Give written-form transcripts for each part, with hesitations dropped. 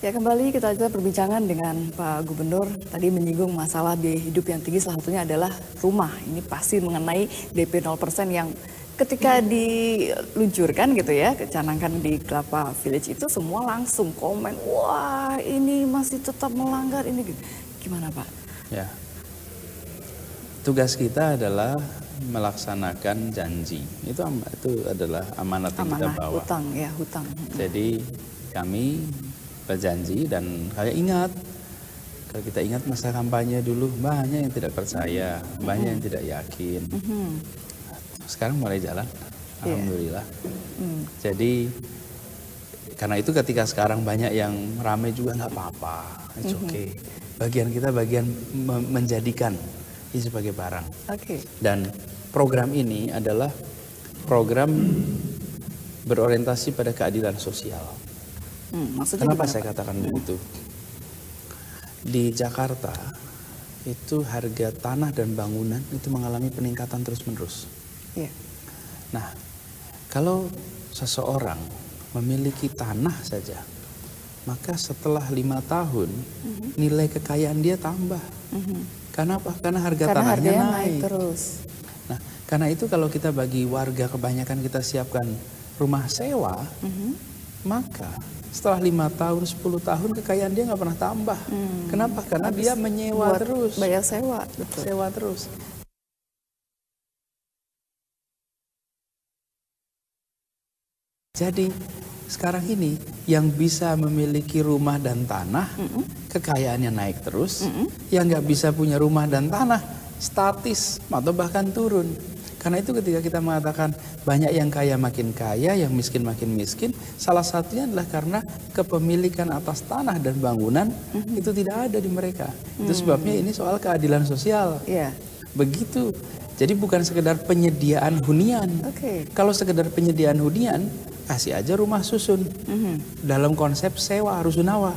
Ya, kembali kita perbincangan dengan Pak Gubernur. Tadi menyinggung masalah biaya hidup yang tinggi, salah satunya adalah rumah. Ini pasti mengenai DP 0% yang ketika diluncurkan gitu ya, kecanangkan di Kelapa Village itu semua langsung komen, wah ini masih tetap melanggar ini. Gimana Pak? Ya, tugas kita adalah melaksanakan janji. Itu adalah amanat yang kita bawa. Hutang ya, hutang. Jadi kami berjanji dan kayak ingat, kalau kita ingat masa kampanye dulu banyak yang tidak percaya, banyak yang tidak yakin. Sekarang mulai jalan, alhamdulillah. Jadi karena itu ketika sekarang banyak yang ramai juga nggak apa-apa, it's okay. Bagian kita bagian menjadikan ini sebagai barang. Dan program ini adalah program berorientasi pada keadilan sosial. Kenapa saya katakan begitu? Di Jakarta itu harga tanah dan bangunan itu mengalami peningkatan terus-menerus. Nah, kalau seseorang memiliki tanah saja, maka setelah 5 tahun nilai kekayaan dia tambah. Karena apa? Karena harga tanahnya naik terus. Nah, karena itu kalau kita bagi warga kebanyakan kita siapkan rumah sewa, maka setelah 5 tahun, 10 tahun kekayaan dia nggak pernah tambah. Kenapa? Karena dia menyewa terus. Bayar sewa, betul. Sewa terus. Jadi sekarang ini yang bisa memiliki rumah dan tanah, kekayaannya naik terus. Yang nggak bisa punya rumah dan tanah, statis atau bahkan turun. Karena itu ketika kita mengatakan banyak yang kaya makin kaya, yang miskin makin miskin, salah satunya adalah karena kepemilikan atas tanah dan bangunan itu tidak ada di mereka. Itu sebabnya ini soal keadilan sosial. Begitu. Jadi bukan sekedar penyediaan hunian. Kalau sekedar penyediaan hunian, kasih aja rumah susun. Dalam konsep sewa rusunawa.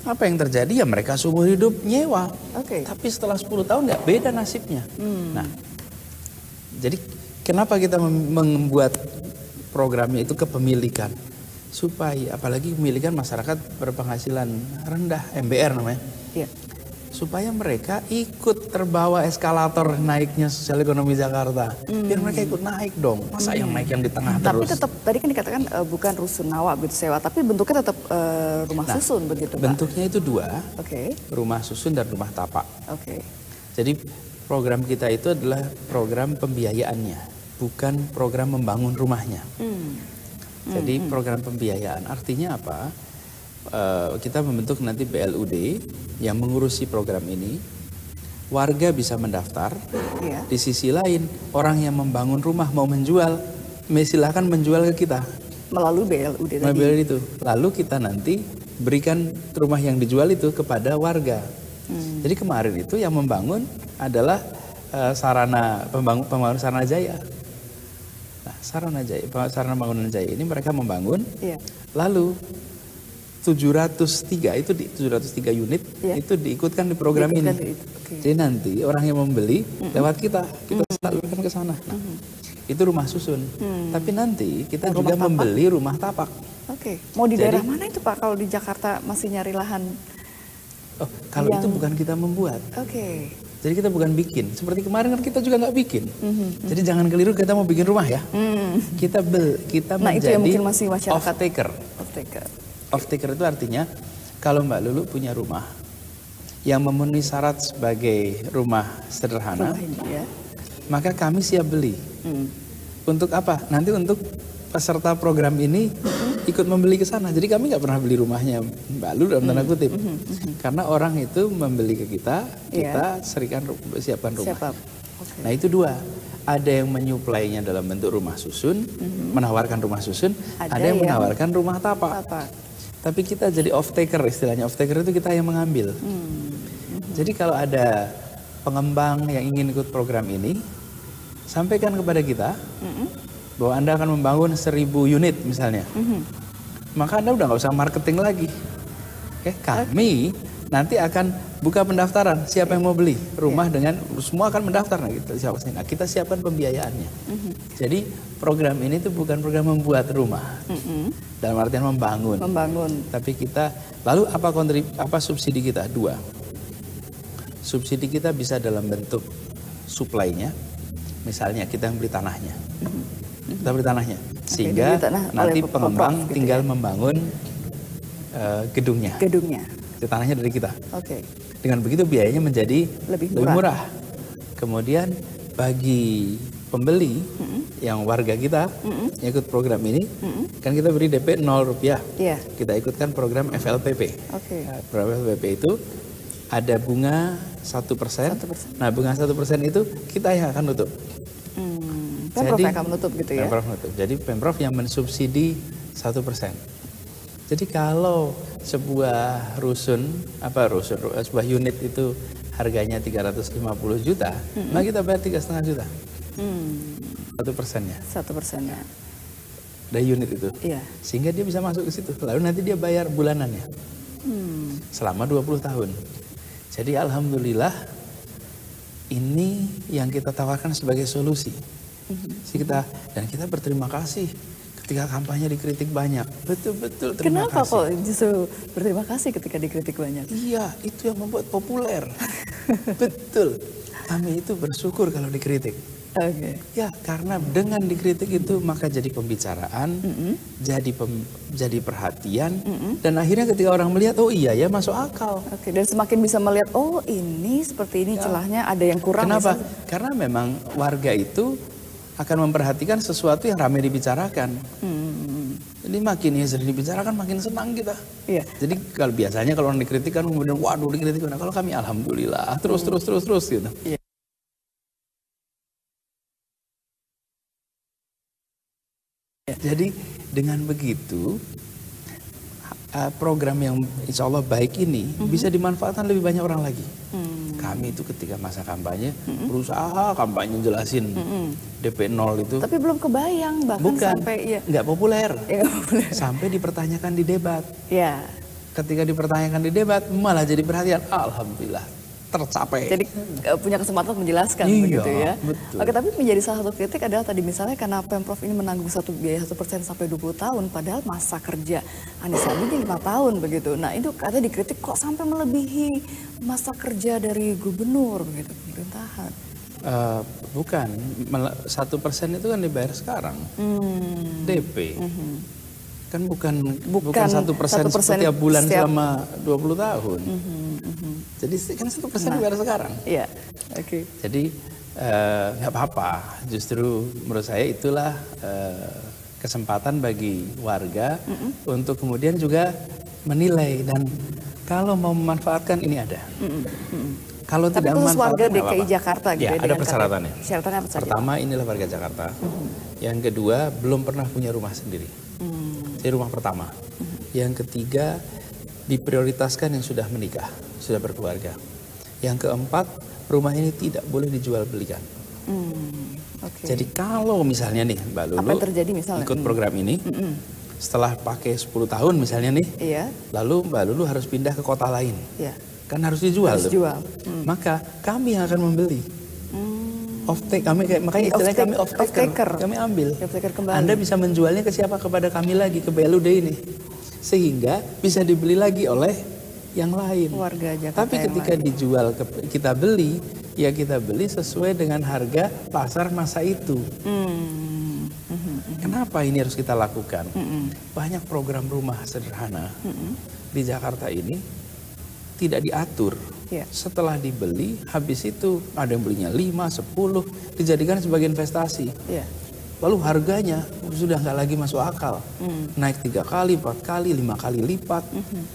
Apa yang terjadi? Ya mereka seumur hidup nyewa. Tapi setelah 10 tahun nggak beda nasibnya. Nah, jadi kenapa kita membuat programnya itu kepemilikan? Supaya apalagi kepemilikan masyarakat berpenghasilan rendah, MBR namanya. Supaya mereka ikut terbawa eskalator naiknya sosial ekonomi Jakarta. Biar mereka ikut naik dong. Masa yang naik yang di tengah terus. Tapi tetap tadi kan dikatakan bukan rusunawa begitu sewa, tapi bentuknya tetap rumah susun begitu Pak. Bentuknya itu dua. Rumah susun dan rumah tapak. Jadi program kita itu adalah program pembiayaannya, bukan program membangun rumahnya. Jadi program pembiayaan artinya apa? Kita membentuk nanti BLUD yang mengurusi program ini. Warga bisa mendaftar. Di sisi lain, orang yang membangun rumah mau menjual, silakan menjual ke kita melalui BLUD tadi. Melalui itu. Lalu kita nanti berikan rumah yang dijual itu kepada warga. Jadi kemarin itu yang membangun adalah pembangun Sarana Jaya. Nah, Sarana Bangunan Jaya ini mereka membangun. Lalu 703 unit itu diikutkan di program ini. Jadi nanti orang yang membeli lewat kita salurkan ke sana. Nah, itu rumah susun. Tapi nanti kita juga membeli rumah tapak. Mau di daerah mana itu Pak? Kalau di Jakarta masih nyari lahan? Kalau itu bukan kita membuat. Jadi kita bukan bikin. Seperti kemarin kan kita juga nggak bikin. Jadi jangan keliru kita mau bikin rumah ya. Kita menjadi off-taker. Off-taker itu artinya kalau Mbak Lulu punya rumah yang memenuhi syarat sebagai rumah sederhana, maka kami siap beli. Untuk apa? Nanti untuk peserta program ini ikut membeli ke sana. Jadi kami nggak pernah beli rumahnya Mbak Lulu dalam tanda kutip. Karena orang itu membeli ke kita, kita siapkan rumah. Nah itu dua. Ada yang menyuplainya dalam bentuk rumah susun, menawarkan rumah susun. Ada yang menawarkan rumah tapak. Tapi kita jadi off-taker istilahnya. Off-taker itu kita yang mengambil. Jadi kalau ada pengembang yang ingin ikut program ini, sampaikan kepada kita bahwa Anda akan membangun 1000 unit misalnya. Maka Anda udah nggak usah marketing lagi. Kami nanti akan buka pendaftaran, siapa yang mau beli rumah dengan semua akan mendaftar. Nah, kita siapkan pembiayaannya. Jadi program ini tuh bukan program membuat rumah, dalam artian membangun. Tapi kita lalu apa subsidi kita? 2. Subsidi kita bisa dalam bentuk supply-nya, misalnya kita yang beli tanahnya, kita beli tanahnya, sehingga nanti pengembang tinggal membangun gedungnya. Tanahnya dari kita. Dengan begitu biayanya menjadi lebih murah. Kemudian bagi pembeli yang warga kita yang ikut program ini, kan kita beri DP 0 rupiah. Kita ikutkan program FLPP. Program FLPP itu ada bunga 1%. Nah, bunga 1% itu kita yang akan nutup. Pemprov yang akan menutup gitu ya? Pemprov menutup. Jadi Pemprov yang mensubsidi 1%. Jadi kalau sebuah sebuah unit itu harganya 350 juta, maka kita bayar 3,5 juta. 1%-nya. 1%-nya. Dari unit itu. Sehingga dia bisa masuk ke situ. Lalu nanti dia bayar bulanannya. Selama 20 tahun. Jadi alhamdulillah ini yang kita tawarkan sebagai solusi. Dan kita berterima kasih ketika kampanye dikritik banyak. Betul-betul terima kasih. Kenapa kok justru berterima kasih ketika dikritik banyak? Iya, itu yang membuat populer. Betul. Kami itu bersyukur kalau dikritik. Ya, karena dengan dikritik itu maka jadi pembicaraan, jadi perhatian, dan akhirnya ketika orang melihat, oh iya ya masuk akal. Dan semakin bisa melihat, oh ini seperti ini celahnya, ada yang kurang. Kenapa? Karena memang warga itu akan memperhatikan sesuatu yang ramai dibicarakan. Jadi makin sering dibicarakan makin senang kita. Jadi kalau biasanya kalau orang dikritik kan kemudian waduh dikritik. Nah, kalau kami alhamdulillah terus gitu. Jadi dengan begitu program yang insya Allah baik ini bisa dimanfaatkan lebih banyak orang lagi. Kami itu ketika masa kampanye berusaha kampanye jelasin DP 0 itu. Tapi belum kebayang bahkan sampai nggak populer. Sampai dipertanyakan di debat. Ketika dipertanyakan di debat malah jadi perhatian. Alhamdulillah tercapai. Jadi punya kesempatan menjelaskan begitu ya. Betul. Tapi menjadi salah satu kritik adalah tadi misalnya karena Pemprov ini menanggung biaya 1% sampai 20 tahun padahal masa kerja Anies Sandi 5 tahun begitu. Nah, itu katanya dikritik kok sampai melebihi masa kerja dari gubernur begitu pemerintahan. Bukan, 1% itu kan dibayar sekarang. DP. Kan bukan 1% setiap bulan selama 20 tahun. Jadi kan 1% dibayar sekarang. Jadi nggak apa-apa. Justru menurut saya itulah kesempatan bagi warga untuk kemudian juga menilai dan kalau mau memanfaatkan ini ada. Kalau tidak memanfaatkan warga DKI Jakarta gitu ya, ada persyaratannya. Syaratnya apa saja? Pertama inilah warga Jakarta. Yang kedua belum pernah punya rumah sendiri. Jadi rumah pertama. Yang ketiga diprioritaskan yang sudah menikah, sudah berkeluarga. Yang keempat rumah ini tidak boleh dijual belikan. Jadi kalau misalnya nih Mbak Lulu apa yang terjadi misalnya? Ikut program ini, setelah pakai 10 tahun misalnya nih, lalu Mbak Lulu harus pindah ke kota lain. Kan harus dijual. Maka kami yang akan membeli. Off-take makanya istilahnya kami off-taker. Kami ambil. Anda bisa menjualnya ke siapa? Kepada kami lagi, ke BLUD ini. Sehingga bisa dibeli lagi oleh yang lain. Warga Jakarta. Tapi ketika dijual kita beli, ya kita beli sesuai dengan harga pasar masa itu. Kenapa ini harus kita lakukan? Banyak program rumah sederhana di Jakarta ini tidak diatur. Setelah dibeli, habis itu ada yang belinya 5, 10, dijadikan sebagai investasi. Lalu harganya sudah nggak lagi masuk akal. Naik 3 kali, 4 kali, 5 kali lipat.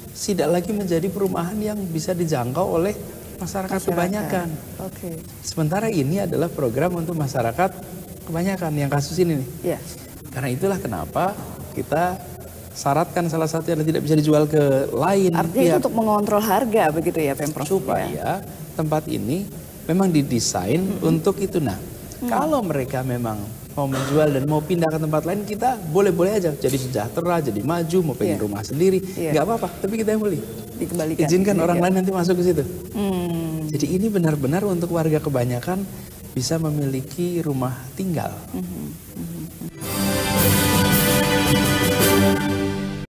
Tidak lagi menjadi perumahan yang bisa dijangkau oleh masyarakat kebanyakan. Sementara ini adalah program untuk masyarakat kebanyakan yang kasus ini nih. Karena itulah kenapa kita syaratkan salah satu yang tidak bisa dijual ke lain. Artinya itu untuk mengontrol harga begitu ya Pemprov? Supaya tempat ini memang didesain untuk itu. Nah, kalau mereka memang mau menjual dan mau pindah ke tempat lain, kita boleh-boleh aja. Jadi sejahtera, jadi maju, mau pengen rumah sendiri, nggak apa-apa. Tapi kita yang beli. dikembalikan. Izinkan orang Ya. lain nanti masuk ke situ. Hmm. Jadi ini benar-benar untuk warga kebanyakan bisa memiliki rumah tinggal.